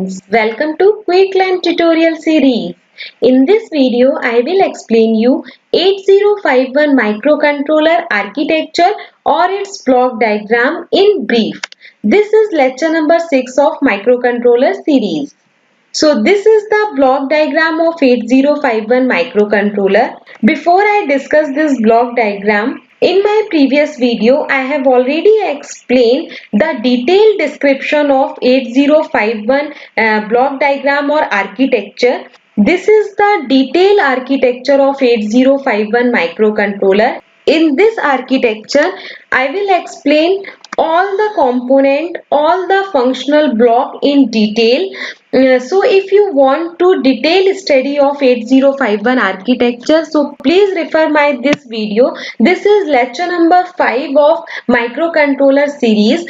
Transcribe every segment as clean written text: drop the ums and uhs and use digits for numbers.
students, welcome to Quick Learn tutorial series. In this video, I will explain you 8051 microcontroller architecture or its block diagram in brief. This is lecture number 6 of microcontroller series. So this is the block diagram of 8051 microcontroller. Before I discuss this block diagram, in my previous video I have already explained the detailed description of 8051 block diagram or architecture. This is the detailed architecture of 8051 microcontroller. In this architecture, I will explain all the component, all the functional block in detail. So if you want to detail study of 8051 architecture, so please refer my this video. This is lecture number 5 of microcontroller series.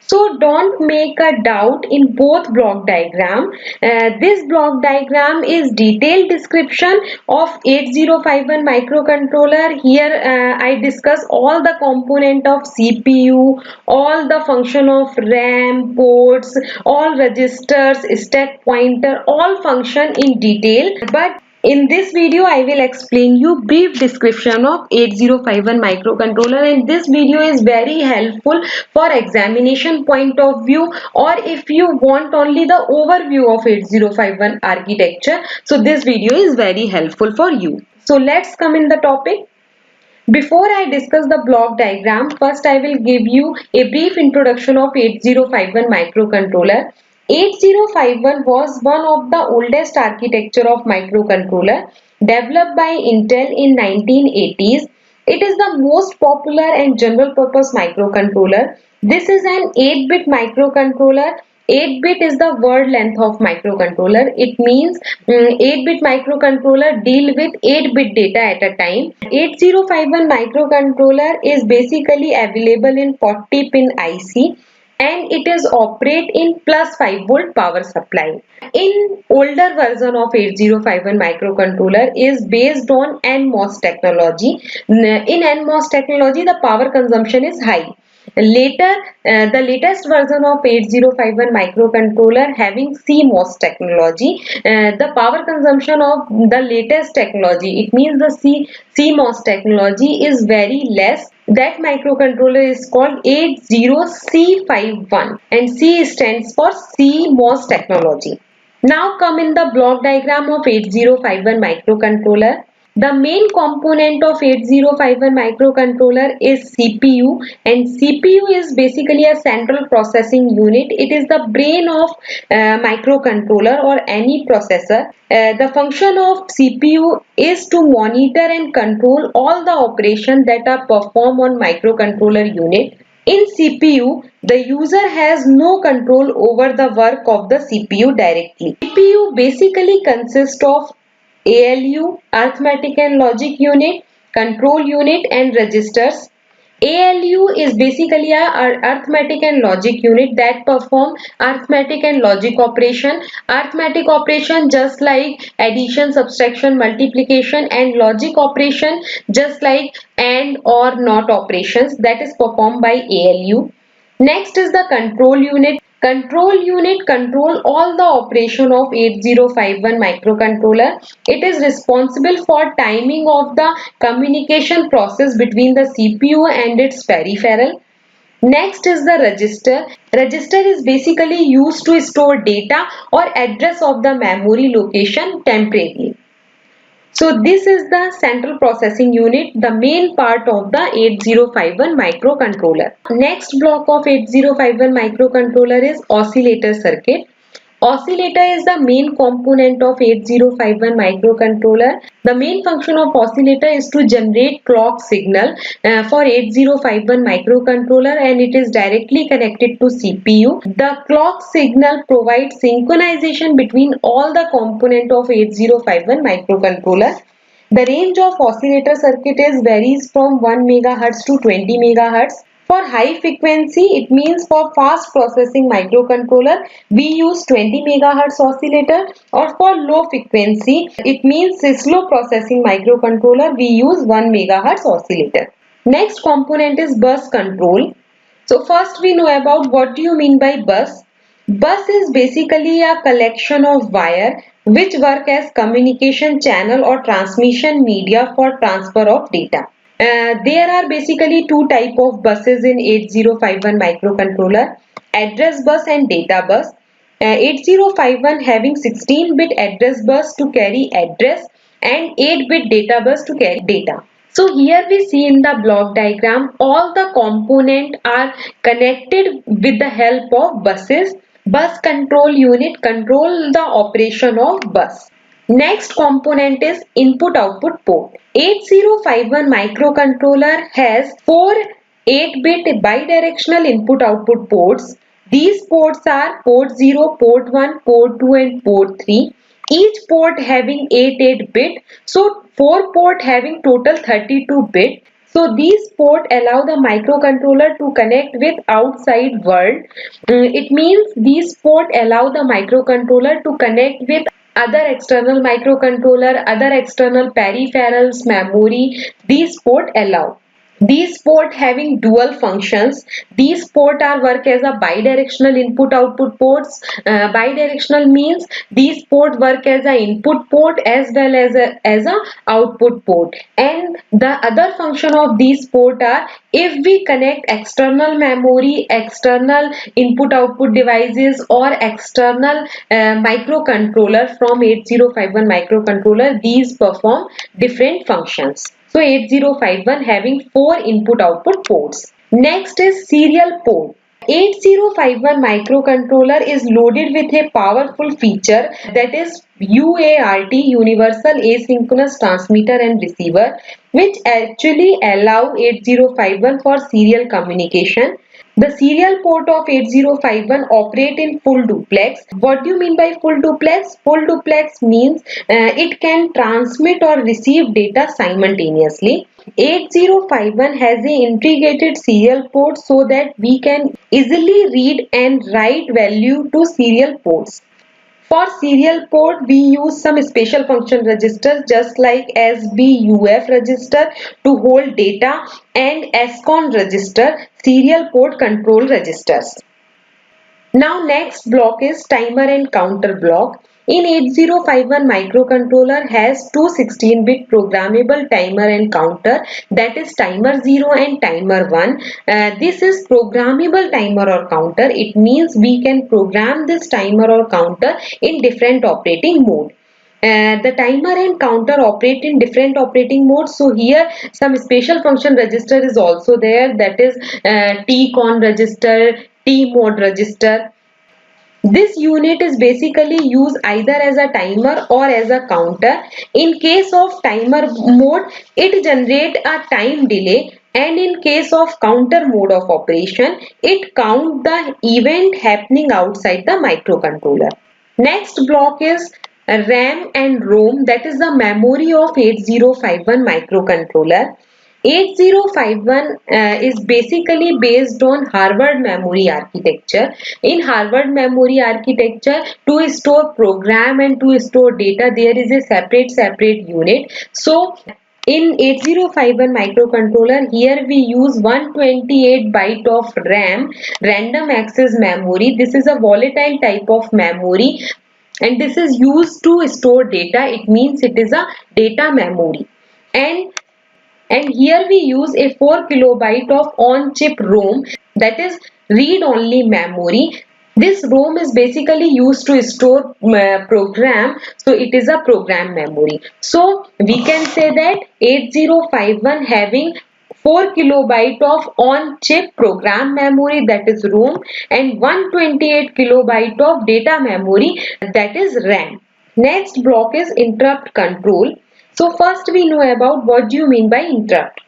So don't make a doubt in both block diagram. This block diagram is detailed description of 8051 microcontroller. Here I discuss all the component of CPU, all the function of RAM, ports, all registers, stack pointer, all function in detail. But in this video, I will explain you brief description of 8051 microcontroller, and this video is very helpful for examination point of view, or if you want only the overview of 8051 architecture. So this video is very helpful for you. So let's come in the topic. Before I discuss the block diagram, first I will give you a brief introduction of 8051 microcontroller. 8051 was one of the oldest architecture of microcontroller developed by Intel in 1980s. It is the most popular and general purpose microcontroller. This is an 8-bit microcontroller. 8-bit is the word length of microcontroller. It means 8-bit microcontroller deal with 8-bit data at a time. 8051 microcontroller is basically available in 40-pin IC, and it is operate in plus 5 volt power supply. In older version of 8051 microcontroller is based on NMOS technology. In NMOS technology, the power consumption is high. Later, the latest version of 8051 microcontroller having CMOS technology. The power consumption of the latest technology, it means the CMOS technology, is very less. That microcontroller is called 80C51, and C stands for CMOS technology. Now come in the block diagram of 8051 microcontroller. The main component of 8051 microcontroller is CPU, and CPU is basically a central processing unit. It is the brain of microcontroller or any processor. The function of CPU is to monitor and control all the operations that are performed on microcontroller unit. In CPU, the user has no control over the work of the CPU directly. CPU basically consists of ALU, arithmetic and logic unit, control unit, and registers. ALU is basically a arithmetic and logic unit that perform arithmetic and logic operation. Arithmetic operation just like addition, subtraction, multiplication, and logic operation just like AND or NOT operations, that is performed by ALU. Next is the control unit. Control unit control all the operation of 8051 microcontroller. It is responsible for timing of the communication process between the CPU and its peripheral. Next is the register. Register is basically used to store data or address of the memory location temporarily. So this is the central processing unit, the main part of the 8051 microcontroller. Next block of 8051 microcontroller is oscillator circuit. Oscillator is the main component of 8051 microcontroller. The main function of oscillator is to generate clock signal for 8051 microcontroller, and it is directly connected to CPU. The clock signal provides synchronization between all the component of 8051 microcontroller. The range of oscillator circuit varies from 1 MHz to 20 MHz. For high frequency, it means for fast processing microcontroller, we use 20 MHz oscillator, or for low frequency, it means slow processing microcontroller, we use 1 MHz oscillator. Next component is bus control. So first we know about what do you mean by bus. Bus is basically a collection of wire which work as communication channel or transmission media for transfer of data. There are basically two type of buses in 8051 microcontroller, address bus and data bus. 8051 having 16-bit address bus to carry address and 8-bit data bus to carry data. So here we see in the block diagram all the components are connected with the help of buses. Bus control unit control the operation of bus. Next component is input output port. 8051 microcontroller has four 8-bit bidirectional input output ports. These ports are port 0, port 1, port 2 and port 3. Each port having 8 bit. So 4 port having total 32 bit. So these port allow the microcontroller to connect with outside world. It means these port allow the microcontroller to connect with other external microcontroller, other external peripherals, memory. These port allow. These port having dual functions. These port are work as a bidirectional input output ports. Bidirectional means these port work as a input port as well as a output port. And the other function of these port are, if we connect external memory, external input output devices or external microcontroller from 8051 microcontroller, these perform different functions. So 8051 having 4 input output ports. Next is serial port. 8051 microcontroller is loaded with a powerful feature, that is UART, Universal Asynchronous Transmitter and Receiver, which actually allow 8051 for serial communication. The serial port of 8051 operate in full duplex. What do you mean by full duplex? Full duplex means it can transmit or receive data simultaneously. 8051 has an integrated serial port so that we can easily read and write value to serial ports. For serial port, we use some special function registers just like SBUF register to hold data and SCON register, serial port control registers. Now next block is timer and counter block. In 8051 microcontroller has two 16-bit programmable timer and counter, that is timer 0 and timer 1. This is programmable timer or counter. It means we can program this timer or counter in different operating mode. The timer and counter operate in different operating modes. So here some special function register is also there, that is TCON register, T mode register. This unit is basically used either as a timer or as a counter. In case of timer mode, it generates a time delay, and in case of counter mode of operation, it counts the event happening outside the microcontroller. Next block is RAM and ROM, that is the memory of 8051 microcontroller. 8051 is basically based on Harvard memory architecture. In Harvard memory architecture, to store program and to store data, there is a separate unit. So in 8051 microcontroller, here we use 128 byte of RAM, random access memory. This is a volatile type of memory and this is used to store data. It means it is a data memory. And here we use a 4 kilobyte of on-chip ROM, that is read-only memory. This ROM is basically used to store program, so it is a program memory. So we can say that 8051 having 4 kilobyte of on-chip program memory, that is ROM, and 128 kilobyte of data memory, that is RAM. Next block is interrupt control. So first we know about what do you mean by interrupt.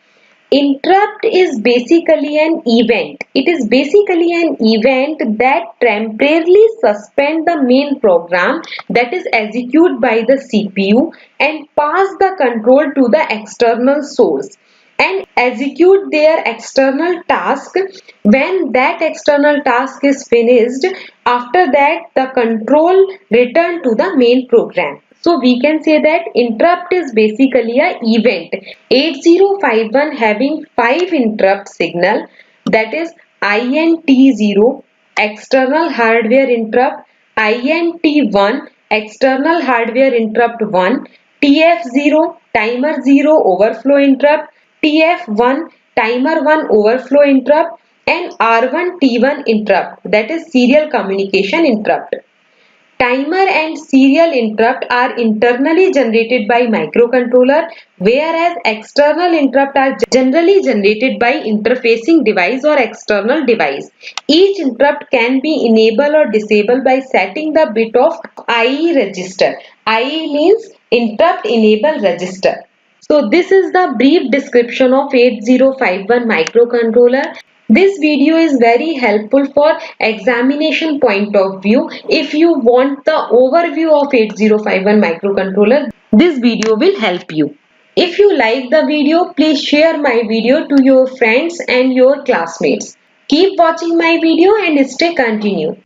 Interrupt is basically an event. It is basically an event that temporarily suspend the main program, that is executed by the CPU, and pass the control to the external source and execute their external task. When that external task is finished, after that the control return to the main program. So we can say that interrupt is basically a event. 8051 having 5 interrupt signal, that is INT0, external hardware interrupt, INT1 external hardware interrupt 1, TF0 timer 0 overflow interrupt, TF1 timer 1 overflow interrupt, and R1 T1 interrupt, that is serial communication interrupt. Timer and serial interrupt are internally generated by microcontroller, whereas external interrupt are generally generated by interfacing device or external device. Each interrupt can be enabled or disabled by setting the bit of IE register. IE means interrupt enable register. So this is the brief description of 8051 microcontroller. This video is very helpful for examination point of view. If you want the overview of 8051 microcontroller, this video will help you. If you like the video, please share my video to your friends and your classmates. Keep watching my video and stay continued.